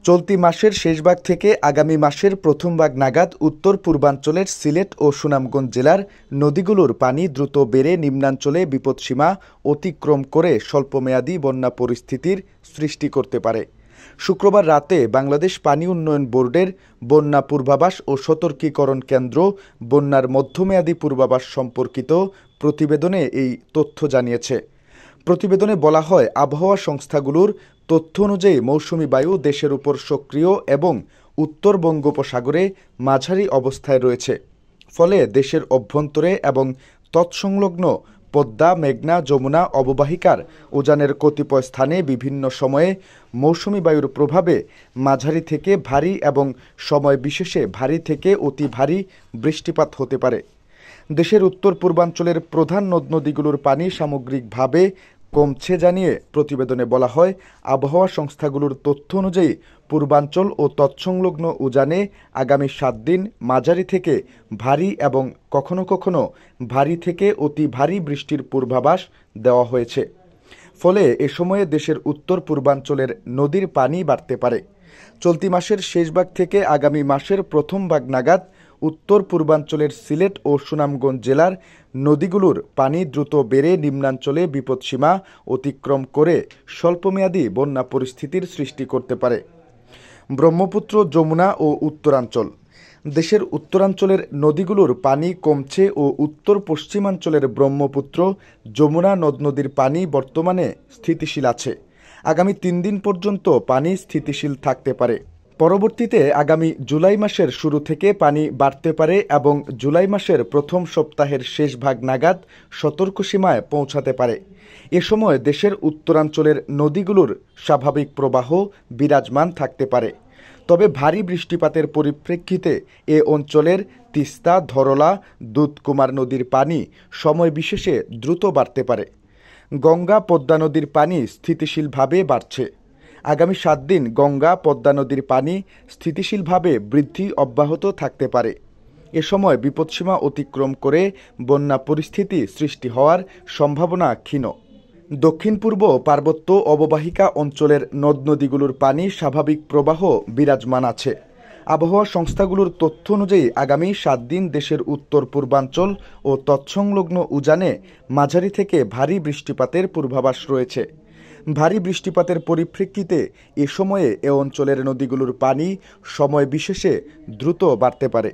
চলতি মাসের শেষভাগ থেকে আগামী মাসের প্রথম ভাগ নাগাদ উত্তর পূর্বাঞ্চলের সিলেট ও সুনামগঞ্জ জেলার নদীগুলোর পানি দ্রুত বেড়ে নিম্নাঞ্চলে বিপদসীমা অতিক্রম করে স্বল্পমেয়াদী বন্যা পরিস্থিতির সৃষ্টি করতে পারে। শুক্রবার রাতে বাংলাদেশ পানি উন্নয়ন বোর্ডের বন্যা পূর্বাভাস ও সতর্কীকরণ কেন্দ্র বন্যার মধ্যমেয়াদী পূর্বাভাস সম্পর্কিত প্রতিবেদনে এই তথ্য জানিয়েছে। প্রতিবেদনে বলা হয়, আবহাওয়া সংস্থাগুলোর তথ্য অনুযায়ী মৌসুমি বায়ু দেশের উপর সক্রিয় এবং উত্তর বঙ্গোপসাগরে মাঝারি অবস্থায় রয়েছে। ফলে দেশের অভ্যন্তরে এবং তৎসংলগ্ন পদ্মা, মেঘনা, যমুনা অববাহিকার উজানের কতিপয় স্থানে বিভিন্ন সময়ে মৌসুমি বায়ুর প্রভাবে মাঝারি থেকে ভারী এবং সময় বিশেষে ভারী থেকে অতি ভারী বৃষ্টিপাত হতে পারে। দেশের উত্তর পূর্বাঞ্চলের প্রধান নদ-নদীগুলোর পানি সামগ্রিকভাবে কমছে জানিয়ে প্রতিবেদনে বলা হয়, আবহাওয়া সংস্থাগুলোর তথ্য অনুযায়ী পূর্বাঞ্চল ও তৎসংলগ্ন উজানে আগামী 7 দিন মাঝারি থেকে ভারী এবং কখনো কখনো ভারী থেকে অতি ভারী বৃষ্টির পূর্বাভাস দেওয়া হয়েছে। ফলে এ সময়ে দেশের উত্তর পূর্বাঞ্চলের নদীর পানি বাড়তে পারে। চলতি মাসের শেষভাগ থেকে আগামী মাসের প্রথম ভাগ নাগাদ উত্তর পূর্বাঞ্চলের সিলেট ও সুনামগঞ্জ জেলার নদীগুলোর পানি দ্রুত বেড়ে নিম্নাঞ্চলে বিপদসীমা অতিক্রম করে স্বল্পমেয়াদী বন্যা পরিস্থিতির সৃষ্টি করতে পারে। ব্রহ্মপুত্র, যমুনা ও উত্তরাঞ্চল। দেশের উত্তরাঞ্চলের নদীগুলোর পানি কমছে ও উত্তর পশ্চিমাঞ্চলের ব্রহ্মপুত্র, যমুনা নদ-নদীর পানি বর্তমানে স্থিতিশীল আছে। আগামী 3 দিন পর্যন্ত পানি স্থিতিশীল থাকতে পারে। পরবর্তীতে আগামী জুলাই মাসের শুরু থেকে পানি বাড়তে পারে এবং জুলাই মাসের প্রথম সপ্তাহের শেষ ভাগ নাগাদ সতর্কসীমায় পৌঁছাতে পারে। এ সময় দেশের উত্তরাঞ্চলের নদীগুলোর স্বাভাবিক প্রবাহ বিরাজমান থাকতে পারে। তবে ভারী বৃষ্টিপাতের পরিপ্রেক্ষিতে এ অঞ্চলের তিস্তা, ধরলা, দুধকুমার নদীর পানি সময় বিশেষে দ্রুত বাড়তে পারে। গঙ্গা, পদ্মা নদীর পানি স্থিতিশীলভাবে বাড়ছে। আগামী 7 দিন গঙ্গা, পদ্মা নদীর পানি স্থিতিশীলভাবে বৃদ্ধি অব্যাহত থাকতে পারে। এ সময় বিপদসীমা অতিক্রম করে বন্যা পরিস্থিতি সৃষ্টি হওয়ার সম্ভাবনা ক্ষীণ। দক্ষিণ পূর্ব পার্বত্য অববাহিকা অঞ্চলের নদ-নদীগুলোর পানি স্বাভাবিক প্রবাহ বিরাজমান আছে। আবহাওয়া সংস্থাগুলোর তথ্য অনুযায়ী আগামী 7 দিন দেশের উত্তর পূর্বাঞ্চল ও তৎসংলগ্ন উজানে মাঝারি থেকে ভারী বৃষ্টিপাতের পূর্বাভাস রয়েছে। ভারী বৃষ্টিপাতের পরিপ্রেক্ষিতে এ সময়ে এ অঞ্চলের নদীগুলোর পানি সময় বিশেষে দ্রুত বাড়তে পারে।